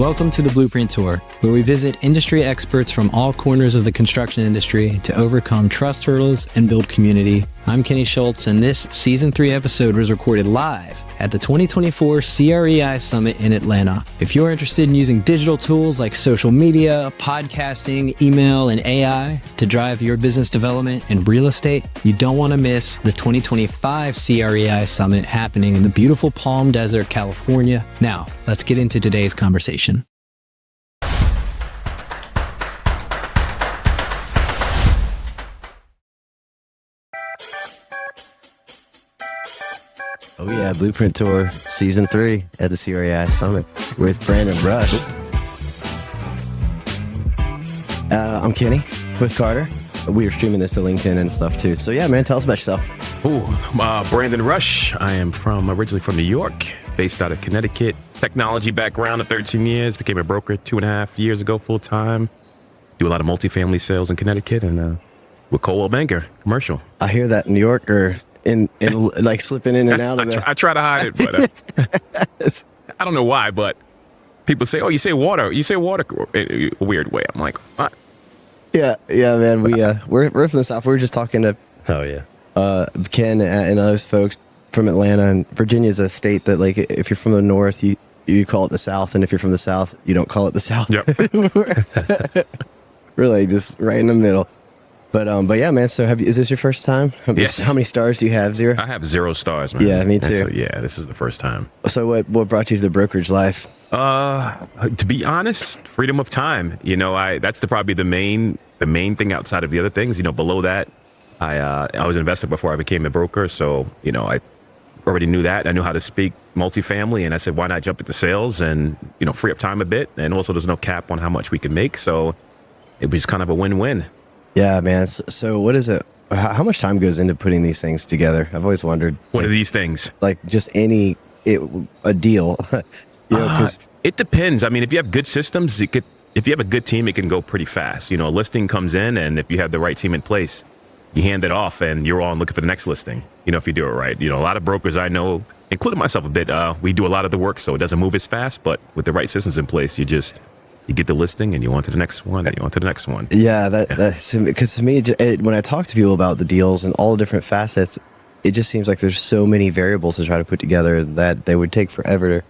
Welcome to the Blueprint Tour, where we visit industry experts from all corners of the construction industry to overcome trust hurdles and build community. I'm Kenny Shultz, and this Season 3 episode was recorded live at the 2024 CREI Summit in Atlanta. If you're interested in using digital tools like social media, podcasting, email, and AI to drive your business development and real estate, you don't want to miss the 2025 CREI Summit happening in the beautiful Palm Desert, California. Now, let's get into today's conversation. Oh yeah, Blueprint Tour Season 3 at the CREI Summit with Brandon Rush. I'm Kenny with Carter. We are streaming this to LinkedIn and stuff too. So yeah, man, tell us about yourself. Brandon Rush. I am originally from New York, based out of Connecticut. Technology background of 13 years. Became a broker 2.5 years ago full time. Do a lot of multifamily sales in Connecticut and with Coldwell Banker Commercial. I hear that New Yorker in like slipping in and out of there. I try to hide it, but I don't know why, but people say, "Oh, you say water in a weird way." I'm like, what? Yeah, man. We're from the South. We were just talking to Ken and those folks from Atlanta, and Virginia's a state that, like, if you're from the North, you call it the South, and if you're from the South, you don't call it the South. Yep. We're like just right in the middle. But yeah, man. So is this your first time? Yes. How many stars do you have? 0? I have 0 stars, man. Yeah, me too. So, this is the first time. So what brought you to the brokerage life? To be honest, freedom of time. You know, that's probably the main thing outside of the other things. You know, below that, I was an investor before I became a broker. So, you know, I already knew that. I knew how to speak multifamily, and I said, why not jump into sales and, you know, free up time a bit? And also, there's no cap on how much we can make. So it was kind of a win-win. Yeah, man. So what is it? How much time goes into putting these things together? I've always wondered. What are these things? Like just a deal. You know, it depends. I mean, if you have good systems, if you have a good team, it can go pretty fast. You know, a listing comes in, and if you have the right team in place, you hand it off, and you're on looking for the next listing. You know, if you do it right. You know, a lot of brokers I know, including myself a bit, we do a lot of the work, so it doesn't move as fast. But with the right systems in place, you get the listing and you on to the next one and you on to the next one. Yeah, that's because to me, when I talk to people about the deals and all the different facets, it just seems like there's so many variables to try to put together that they would take forever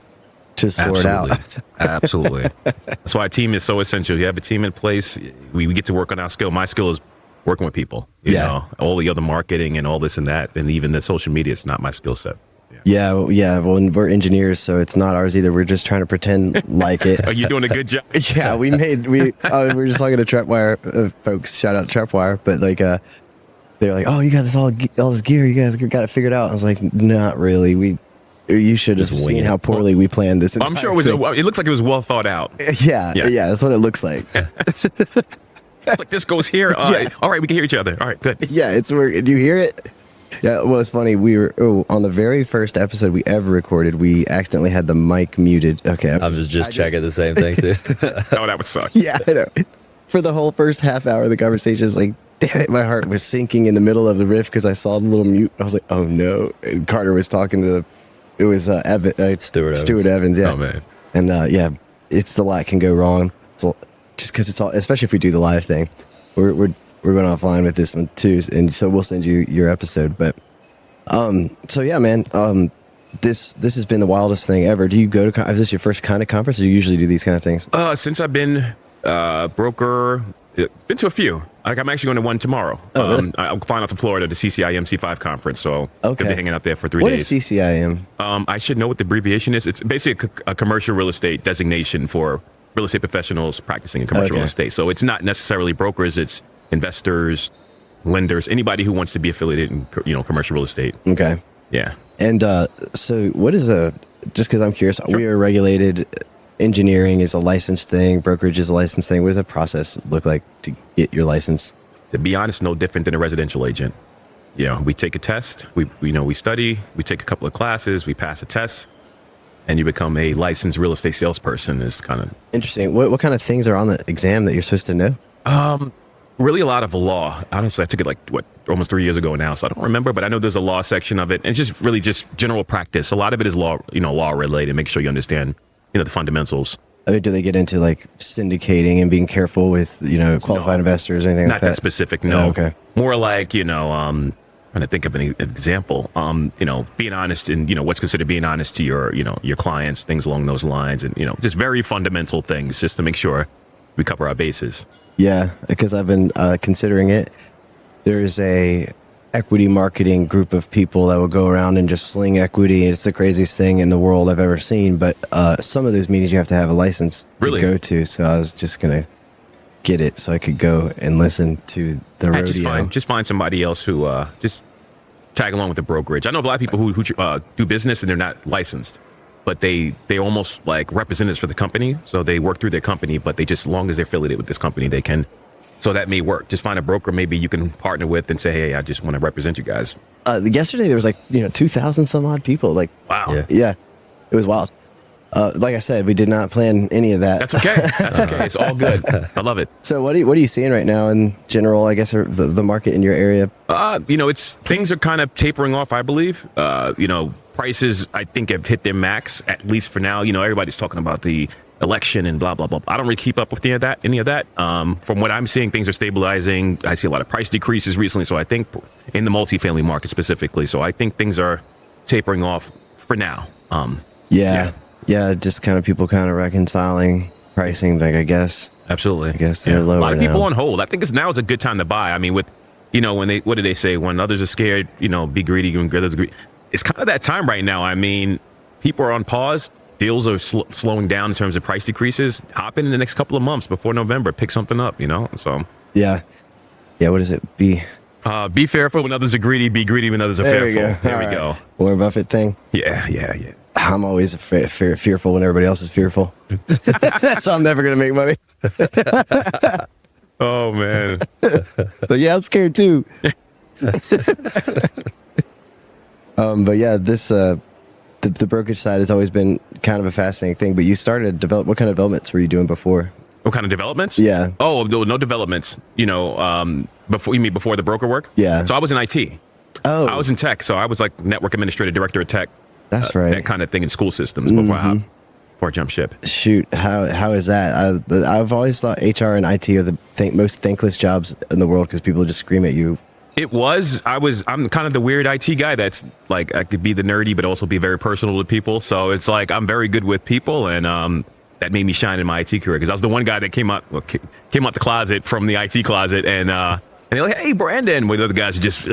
to sort out. Absolutely. That's why a team is so essential. You have a team in place. We get to work on our skill. My skill is working with people. You know, all the other marketing and all this and that, and even the social media is not my skill set. Yeah. Well, we're engineers, so it's not ours either. We're just trying to pretend like it. Are you doing a good job? Yeah, we were just talking to Trapwire folks. Shout out to Trapwire, but like they're like, "Oh, you got all this gear. You guys got it figured out." I was like, "Not really. You should have seen how poorly we planned this. I'm sure it looks like it was well thought out. Yeah, that's what it looks like. It's like this goes here. All right, we can hear each other. All right, good. Yeah, it's where. Do you hear it? Yeah, well, it's funny. We were on the very first episode we ever recorded. We accidentally had the mic muted. Okay, I'm just checking the same thing too. Oh, that would suck. Yeah, I know. For the whole first half hour of the conversation, I was like, damn it, my heart was sinking in the middle of the riff because I saw the little mute. I was like, oh no. And Carter was talking to Stuart Evans. Yeah. Oh man. And it's a lot can go wrong. So just because it's all, especially if we do the live thing, we're going offline with this one too, and so we'll send you your episode. But so yeah, man, this has been the wildest thing ever. Do you go to? Is this your first kind of conference, or do you usually do these kind of things? Since I've been broker, been to a few. Like I'm actually going to one tomorrow. Oh, really? I'm flying out to Florida to CCI MC5 conference, so okay. Gonna be hanging out there for 3 days. What is CCIM? I should know what the abbreviation is. It's basically a commercial real estate designation for real estate professionals practicing in commercial real estate. So it's not necessarily brokers. It's investors, lenders, anybody who wants to be affiliated in commercial real estate. Okay. Yeah. And so what is just because I'm curious, Sure. We are regulated. Engineering is a licensed thing. Brokerage is a licensed thing. What does the process look like to get your license? To be honest, no different than a residential agent. We take a test. We study. We take a couple of classes. We pass a test, and you become a licensed real estate salesperson. Is kind of interesting. What kind of things are on the exam that you're supposed to know? Really a lot of law. Honestly, I took it almost 3 years ago now, so I don't remember, but I know there's a law section of it, and it's just general practice. A lot of it is law related. Make sure you understand, the fundamentals. I mean, do they get into like syndicating and being careful with, qualified investors or anything like Not that? that specific, no. Oh, okay. More like, trying to think of an example. Being honest and, what's considered being honest to your clients, things along those lines, and, just very fundamental things just to make sure we cover our bases. Yeah, because I've been considering it. There's a equity marketing group of people that will go around and just sling equity. It's the craziest thing in the world I've ever seen. But some of those meetings you have to have a license to go to. So I was just going to get it so I could go and listen to the rodeo. Just find somebody else who just tag along with the brokerage. I know a lot of people who do business and they're not licensed, but they almost like representatives for the company. So they work through their company, but they just, as long as they're affiliated with this company, they can. So that may work. Just find a broker maybe you can partner with and say, hey, I just want to represent you guys. Yesterday there was 2,000 some odd people. Like, wow. Yeah, it was wild. Like I said, we did not plan any of that. That's okay. That's okay. It's all good. I love it. So what are you seeing right now in general, I guess, or the market in your area? Things are kind of tapering off, I believe. Prices, I think, have hit their max, at least for now. Everybody's talking about the election and blah, blah, blah. I don't really keep up with any of that. From what I'm seeing, things are stabilizing. I see a lot of price decreases recently. So I think in the multifamily market specifically. So I think things are tapering off for now. Yeah, just kind of people kind of reconciling pricing, like I guess. Absolutely. I guess they're lower. A lot of people now. on hold. I think now is a good time to buy. I mean, with, what do they say? When others are scared, be greedy, when others are greedy. It's kind of that time right now. I mean, people are on pause. Deals are slowing down in terms of price decreases. Hop in the next couple of months before November. Pick something up, So. Yeah. What is it? Be fearful when others are greedy. Be greedy when others are fearful. There we go. Warren Buffett thing. Yeah. I'm always fearful when everybody else is fearful. So I'm never going to make money. Oh, man. But yeah, I'm scared too. But yeah, this the brokerage side has always been kind of a fascinating thing. But you started what kind of developments were you doing before? What kind of developments? Yeah. Oh, no developments. Before the broker work? Yeah. So I was in IT. Oh. I was in tech. So I was like network administrator, director of tech. That's right. That kind of thing in school systems before I jump ship. Shoot, how is that? I've always thought HR and IT are the most thankless jobs in the world because people just scream at you. It was. I'm kind of the weird IT guy that's like, I could be the nerdy, but also be very personal to people. So it's like I'm very good with people, and that made me shine in my IT career because I was the one guy that came out the closet from the IT closet, and they're like, "Hey, Brandon," when the other guys are just,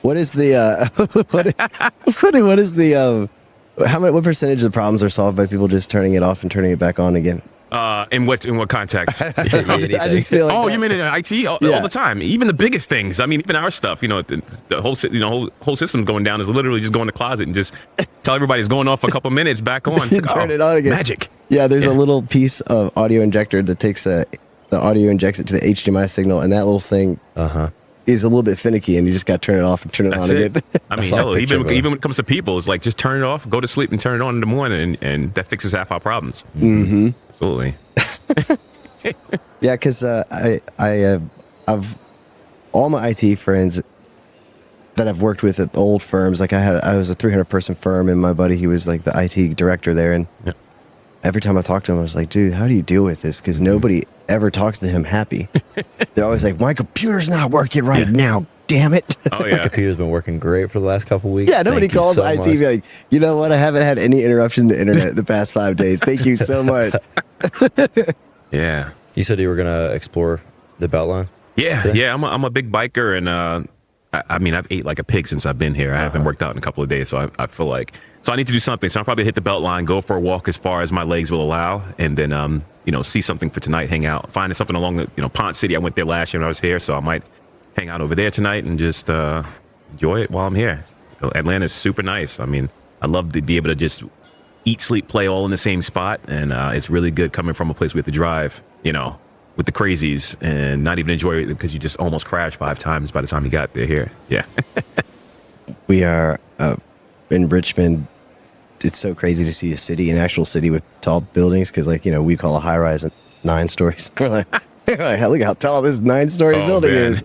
What is the what is the what percentage of the problems are solved by people just turning it off and turning it back on again? In what context? I just feel like you mean in IT all the time? Even the biggest things. I mean, even our stuff. The whole system going down is literally just go in the closet and just tell everybody it's going off for a couple minutes, back on. Turn it on again. Magic. Yeah, there's a little piece of audio injector that takes the audio, injects it to the HDMI signal, and that little thing is a little bit finicky, and you just got to turn it off and turn it on again. I mean, hell, even when it comes to people, it's like just turn it off, go to sleep, and turn it on in the morning, and that fixes half our problems. Mm-hmm. Absolutely. Yeah, because I've all my IT friends that I've worked with at old firms. Like I was a 300-person firm, and my buddy, he was like the IT director there, and every time I talked to him, I was like, dude, how do you deal with this? Because nobody ever talks to him happy. They're always like, my computer's not working right now. Damn it. Oh, yeah. My computer's been working great for the last couple of weeks. Yeah, nobody calls IT and be like, you know what? I haven't had any interruption to the internet the past 5 days. Thank you so much. Yeah. You said you were going to explore the Beltline? Yeah. I'm a big biker, and I mean, I've ate like a pig since I've been here. I haven't worked out in a couple of days, so I feel like, so I need to do something. So I'll probably hit the Beltline, go for a walk as far as my legs will allow, and then see something for tonight, hang out, find something along the Ponce City. I went there last year when I was here, so I might hang out over there tonight and just enjoy it while I'm here. Atlanta's super nice. I mean, I love to be able to just eat, sleep, play all in the same spot, and it's really good coming from a place we have to drive, with the crazies, and not even enjoy it because you just almost crashed 5 times by the time you got there here. Yeah. We are in Richmond. It's so crazy to see an actual city with tall buildings, because we call a high rise 9 stories. We're like, look how tall this 9-story building is.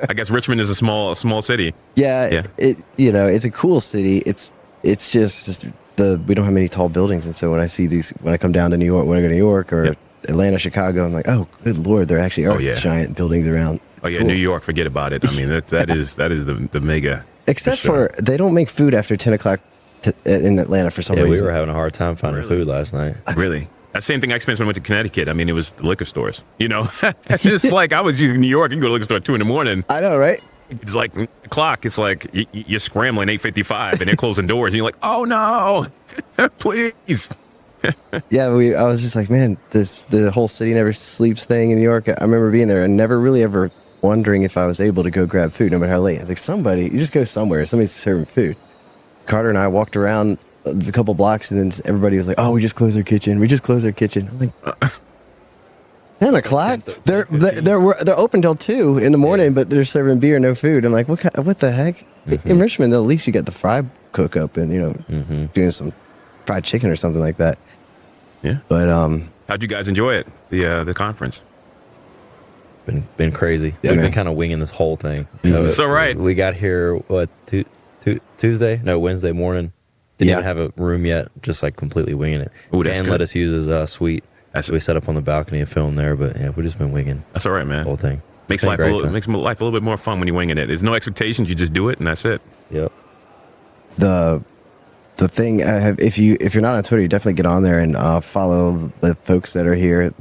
I guess Richmond is a small city. Yeah. It's a cool city. It's just we don't have many tall buildings, and so when I come down to New York, when I go to New York or Atlanta, Chicago, I'm like, oh, good Lord, there actually are giant buildings around. It's cool. New York, forget about it. I mean, that is the mega. Except for they don't make food after 10 o'clock in Atlanta for some reason. We were having a hard time finding food last night. Really? That same thing I experienced when I went to Connecticut. I mean, it was the liquor stores. It's just like I was in New York. You can go to the liquor store at 2 a.m. I know, right? It's like the clock. It's like you're scrambling 8:55 and they're closing doors. And you're like, oh no, please. Yeah, I was just like, man, the whole city never sleeps thing in New York. I remember being there and never really ever wondering if I was able to go grab food, no matter how late. I was like, you just go somewhere. Somebody's serving food. Carter and I walked around a couple blocks, and then everybody was like, oh, we just closed our kitchen. I'm like, 10 o'clock? They're open till 2 in the morning, but they're serving beer, no food. I'm like, what the heck? In Richmond, at least you get the fry cook up and, doing some fried chicken or something like that. Yeah. But how'd you guys enjoy it? The conference? Been crazy. Yeah, We've been kind of winging this whole thing. It's all right. We got here Wednesday morning. Didn't even have a room yet. Just like completely winging it. Ooh, that's Dan good. let us use his suite. So we set up on the balcony and filmed there. But yeah, we've just been winging. That's all right, man. The whole thing Makes life a little bit more fun when you're winging it. There's no expectations. You just do it, and that's it. Yep. The thing if you're not on Twitter, you definitely get on there and follow the folks that are here.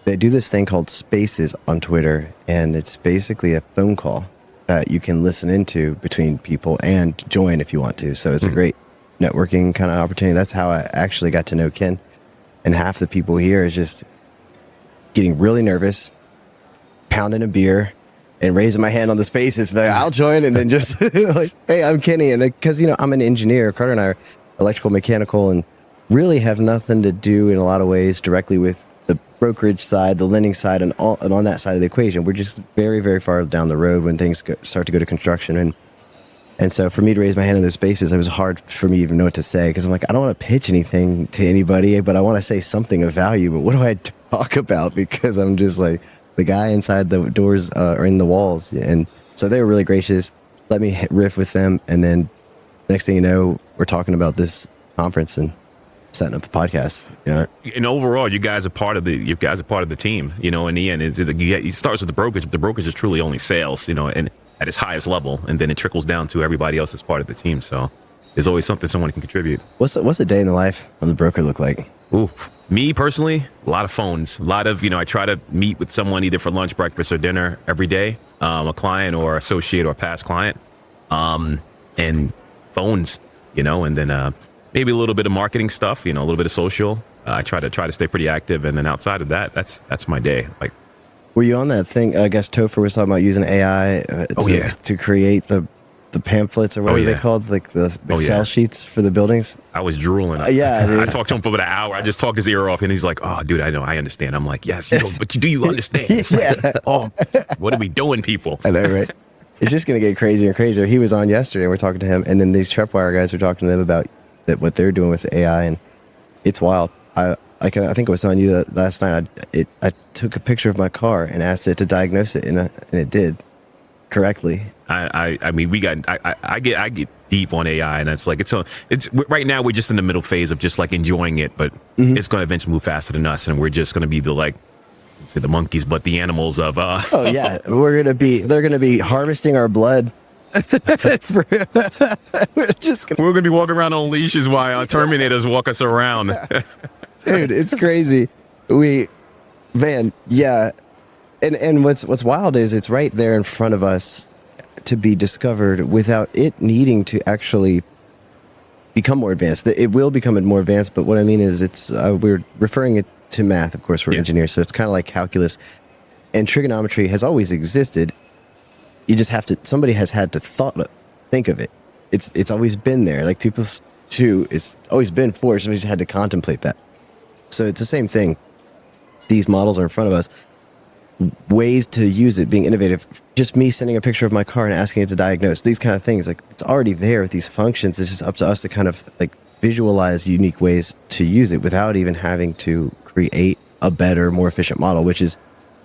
They do this thing called Spaces on Twitter, and it's basically a phone call that you can listen into between people and join if you want to. So it's a great networking kind of opportunity. That's how I actually got to know Ken. And half the people here is just getting really nervous, pounding a beer, and raising my hand on the Spaces. But I'll join, and then just like, hey, I'm Kenny. And because, I'm an engineer, Carter and I are electrical, mechanical, and really have nothing to do in a lot of ways directly with the brokerage side, the lending side, and on that side of the equation. We're just very, very far down the road when things start to go to construction. And so for me to raise my hand in those Spaces, it was hard for me to even know what to say, because I'm like, I don't want to pitch anything to anybody, but I want to say something of value. But what do I talk about? Because I'm just like the guy inside the doors or in the walls. And so they were really gracious. Let me riff with them. And then next thing you know, we're talking about this conference and setting up a podcast. And overall, you guys are part of the team. In the end, it starts with the brokerage. But the brokerage is truly only sales. And at its highest level, and then it trickles down to everybody else as part of the team. So there's always something someone can contribute. What's a day in the life of the broker look like? Ooh, me personally, a lot of phones, a lot of, I try to meet with someone either for lunch, breakfast, or dinner every day, a client or associate or past client, and phones, and then maybe a little bit of marketing stuff, a little bit of social. I try to stay pretty active, and then outside of that, that's my day. Like, were you on that thing? I guess Topher was talking about using AI to create the pamphlets or whatever they're called, like the Excel sheets for the buildings. I was drooling. I talked to him for about an hour. I just talked his ear off, and he's like, "Oh, dude, I know, I understand." I'm like, "Yes, but do you understand?" It's like, what are we doing, people? I know, right? It's just gonna get crazier and crazier. He was on yesterday, and we're talking to him, and then these Tripwire guys were talking to them about what they're doing with the AI, and it's wild. I think I was telling you that last night. I took a picture of my car and asked it to diagnose it, and it did correctly. I mean, I get deep on AI, and it's like it's right now we're just in the middle phase of just like enjoying it, but it's going to eventually move faster than us, and we're just going to be the monkeys, but the animals of. Oh yeah, they're gonna be harvesting our blood. We're gonna be walking around on leashes while Terminators walk us around. Dude, it's crazy. And what's wild is it's right there in front of us to be discovered without it needing to actually become more advanced. It will become more advanced, but what I mean is we're referring it to math. Of course, we're engineers, so it's kind of like calculus, and trigonometry has always existed. You just have to. Somebody has had to think of it. It's always been there. Like 2 + 2 is always been 4. Somebody just had to contemplate that. So it's the same thing. These models are in front of us. Ways to use it, being innovative. Just me sending a picture of my car and asking it to diagnose these kind of things. Like, it's already there with these functions. It's just up to us to kind of like visualize unique ways to use it without even having to create a better, more efficient model, which is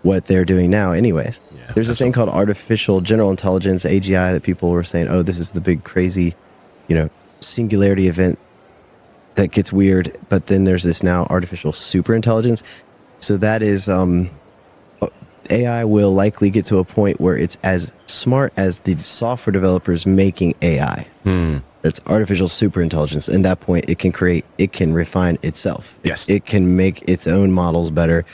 what they're doing now anyways. Yeah, there's this thing called artificial general intelligence, AGI, that people were saying, oh, this is the big crazy, singularity event that gets weird. But then there's this now artificial super intelligence. So that is AI will likely get to a point where it's as smart as the software developers making AI. That's artificial super intelligence. And that point, it can refine itself. Yes. It can make its own models better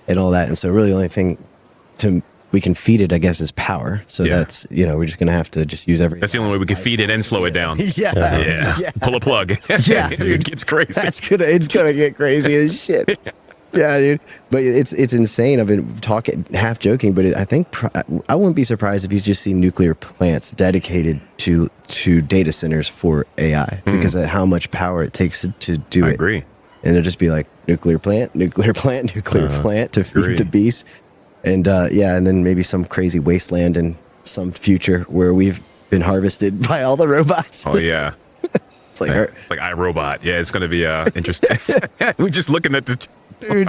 and all that. And so really the only thing we can feed it, I guess, is power. So that's, we're just going to have to just use everything. That's the only way we can feed it and slow it down. Yeah. Pull a plug. Yeah, Dude, it gets crazy. It's gonna get crazy as shit. Yeah, dude. But it's insane. I've been talking, half joking, but I think I wouldn't be surprised if you just see nuclear plants dedicated to data centers for AI because of how much power it takes to do it. I agree. And it'll just be like nuclear plant to feed the beast. And and then maybe some crazy wasteland in some future where we've been harvested by all the robots. Oh yeah. It's like iRobot. Yeah, it's going to be interesting. We're just looking at the... dude,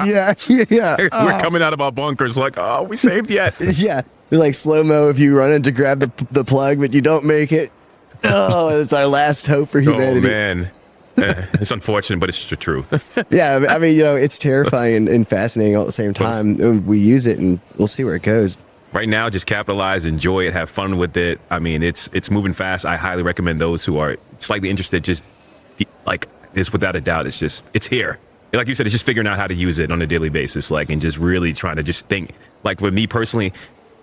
yeah. We're coming out of our bunkers like, oh, we saved yet. Yeah. They're like slow-mo if you run in to grab the plug, but you don't make it. Oh, it's our last hope for humanity. Oh, man. It's unfortunate, but it's the truth. Yeah, I mean, it's terrifying and fascinating all at the same time. We use it, and we'll see where it goes. Right now, just capitalize, enjoy it, have fun with it. I mean, it's moving fast. I highly recommend those who are slightly interested, just like this, without a doubt, it's here. Like you said, it's just figuring out how to use it on a daily basis, and just really trying to just think. Like with me personally,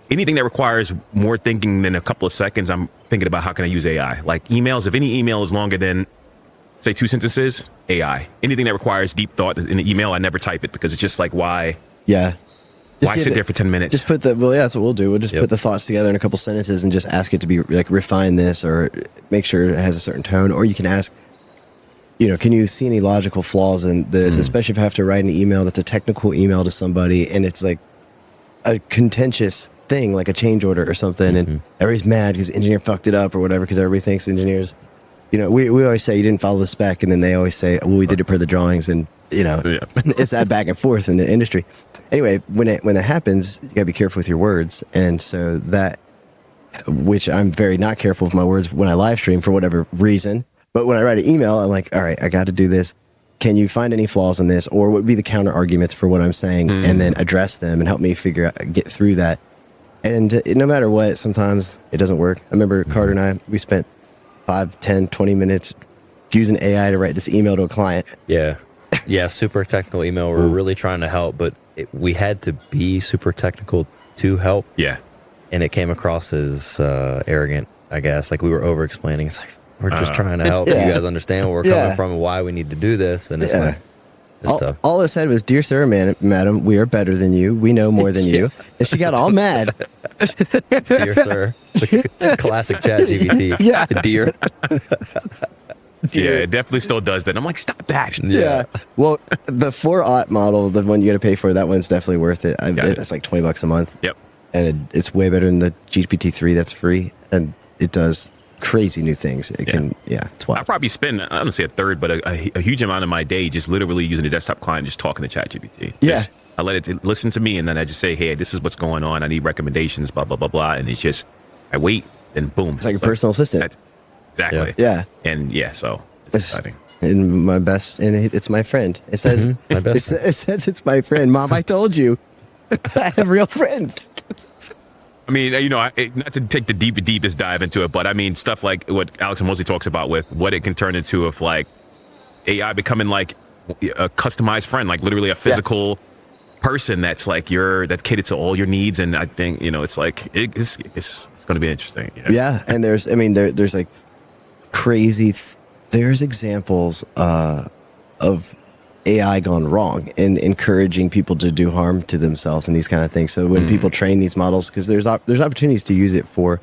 anything that requires more thinking than a couple of seconds, I'm thinking about how can I use AI. Like emails, if any email is longer than, say, 2 sentences, AI. Anything that requires deep thought in an email, I never type it because it's just like, why? Yeah. Why sit there for 10 minutes? Just put that's what we'll do. We'll just put the thoughts together in a couple sentences and just ask it to be like, refine this or make sure it has a certain tone. Or you can ask, can you see any logical flaws in this, especially if I have to write an email that's a technical email to somebody and it's like a contentious thing, like a change order or something. And everybody's mad because the engineer fucked it up or whatever, because everybody thinks engineers, we always say you didn't follow the spec. And then they always say, well, we did it per the drawings. And, it's that back and forth in the industry. Anyway, when that happens, you gotta be careful with your words. And so which I'm very not careful with my words when I live stream for whatever reason. But when I write an email, I'm like, all right, I got to do this. Can you find any flaws in this? Or what would be the counter arguments for what I'm saying? And then address them and help me get through that. And no matter what, sometimes it doesn't work. I remember Carter and I, we spent 5, 10, 20 minutes using AI to write this email to a client. Yeah, super technical email. We're really trying to help, but we had to be super technical to help. Yeah. And it came across as arrogant, I guess. Like we were over-explaining. It's like, we're just trying to help you guys understand where we're coming from and why we need to do this. And it's like, it's tough. All it said was, dear sir, madam, we are better than you. We know more than you. And she got all mad. Dear sir. The classic chat GPT. Yeah. Dear. Yeah, it definitely still does that. I'm like, stop that. Yeah. Well, the 4-aught model, the one you got to pay for, that one's definitely worth it. It's like $20 a month. Yep. And it's way better than the GPT-3 that's free. And it does crazy new things. It's wild. I probably spend, I don't say a third, but a huge amount of my day just literally using the desktop client, just talking to ChatGPT. Yeah. I let it listen to me, and then I just say, hey, this is what's going on. I need recommendations, blah, blah, blah, blah. And it's just, I wait, then boom. It's like a personal assistant. Exactly. Yeah. And so it's exciting. And my best, and it's my friend. It says, my best it says it's my friend. Mom, I told you. I have real friends. I mean, not to take the deepest dive into it, but I mean, stuff like what Alex Mosley talks about with what it can turn into of like AI becoming like a customized friend, like literally a physical person that's like that catered to all your needs. And I think, it's like, it's going to be interesting. Yeah. And there's like crazy, there's examples of AI gone wrong and encouraging people to do harm to themselves and these kind of things. So when people train these models, because there's opportunities to use it for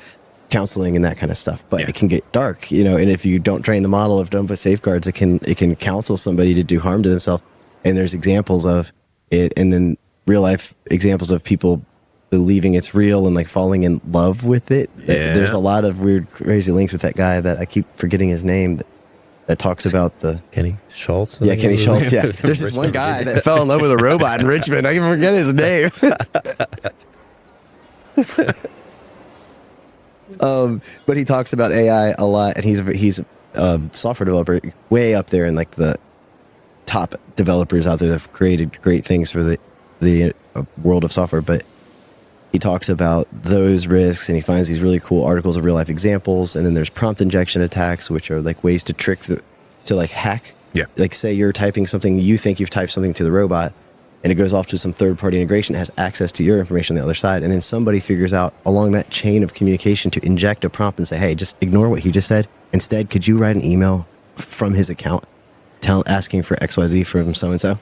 counseling and that kind of stuff, but it can get dark, and if you don't train the model, if don't put safeguards, it can counsel somebody to do harm to themselves. And there's examples of it, and then real life examples of people believing it's real and like falling in love with it. There's a lot of weird, crazy links with that guy that I keep forgetting his name. That talks about the Kenny Shultz. Yeah, Kenny Shultz. Yeah, there's this one guy that fell in love with a robot in Richmond. I can forget his name. But he talks about AI a lot, and he's a software developer, way up there in like the top developers out there that have created great things for the world of software. But he talks about those risks, and he finds these really cool articles of real life examples. And then there's prompt injection attacks, which are like ways to trick to like hack. Yeah. Like say you're typing something, you think you've typed something to the robot, and it goes off to some third party integration that has access to your information on the other side. And then somebody figures out along that chain of communication to inject a prompt and say, hey, just ignore what he just said. Instead, could you write an email from his account asking for XYZ from so-and-so?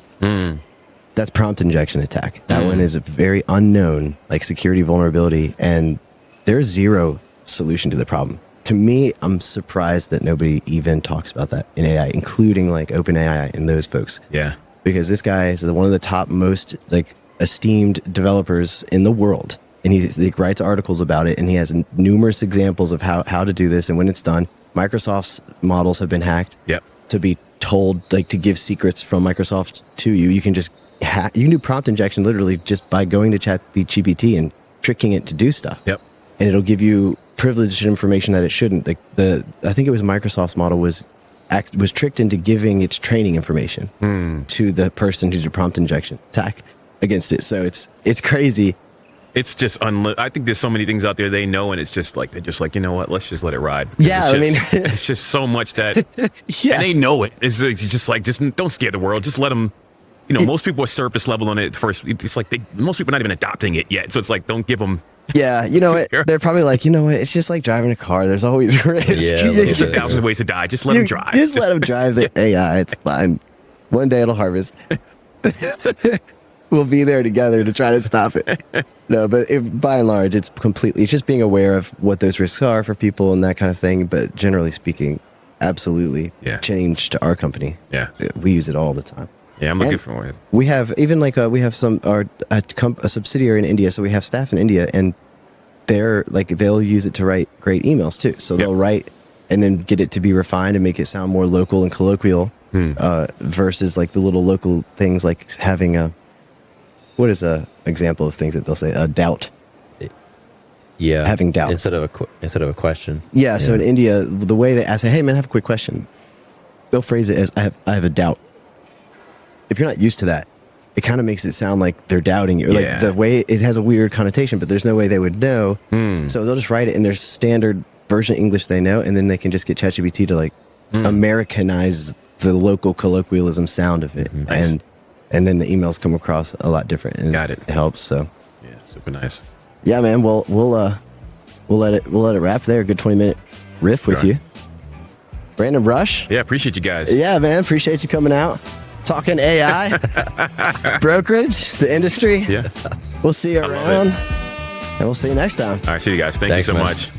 That's prompt injection attack. That one is a very unknown, like security vulnerability, and there's zero solution to the problem. To me, I'm surprised that nobody even talks about that in AI, including like OpenAI and those folks. Yeah. Because this guy is one of the top most like esteemed developers in the world, and he like, writes articles about it, and he has numerous examples of how to do this and when it's done. Microsoft's models have been hacked. Yep. To be told like to give secrets from Microsoft to you. You can just you can do prompt injection literally just by going to ChatGPT and tricking it to do stuff. Yep. And it'll give you privileged information that it shouldn't. Like I think it was Microsoft's model was tricked into giving its training information to the person who did prompt injection attack against it. So it's crazy. It's just I think there's so many things out there they know, and it's just like they're just like, you know what, let's just let it ride. Yeah, it's just so much that and they know it. It's just like just don't scare the world. Just let them. You know, most people are surface level on it at first. It's like most people are not even adopting it yet. So it's like don't give them. Yeah, you know what? They're probably like, you know what? It's just like driving a ar. There's always risk. Yeah, there's 1,000 ways to die. Just let them drive. Just let them drive the AI. It's fine. One day it'll harvest. We'll be there together to try to stop it. No, but by and large, it's just being aware of what those risks are for people and that kind of thing. But generally speaking, absolutely change to our company. Yeah. We use it all the time. Yeah, I'm looking for it. We have even like we have a subsidiary in India, so we have staff in India, and they'll use it to write great emails too. So they'll write and then get it to be refined and make it sound more local and colloquial versus like the little local things like having what is a example of things that they'll say? A doubt. Yeah. Having doubts. Instead of a question. Yeah. So in India, the way they ask, hey man, I have a quick question. They'll phrase it as I have a doubt. If you're not used to that, it kind of makes it sound like they're doubting you. Like the way it has a weird connotation, but there's no way they would know. So they'll just write it in their standard version of English they know, and then they can just get ChatGPT to like Americanize the local colloquialism sound of it. Nice. And then the emails come across a lot different. And Got it. It helps. So Yeah, super nice. yeah, man. We'll let it wrap there. Good 20-minute riff with you. Brandon Rush. Yeah, appreciate you guys. Yeah, man. Appreciate you coming out. Talking AI, brokerage, the industry. Yeah. We'll see you around, and we'll see you next time. All right, see you guys. Thank you so man. much.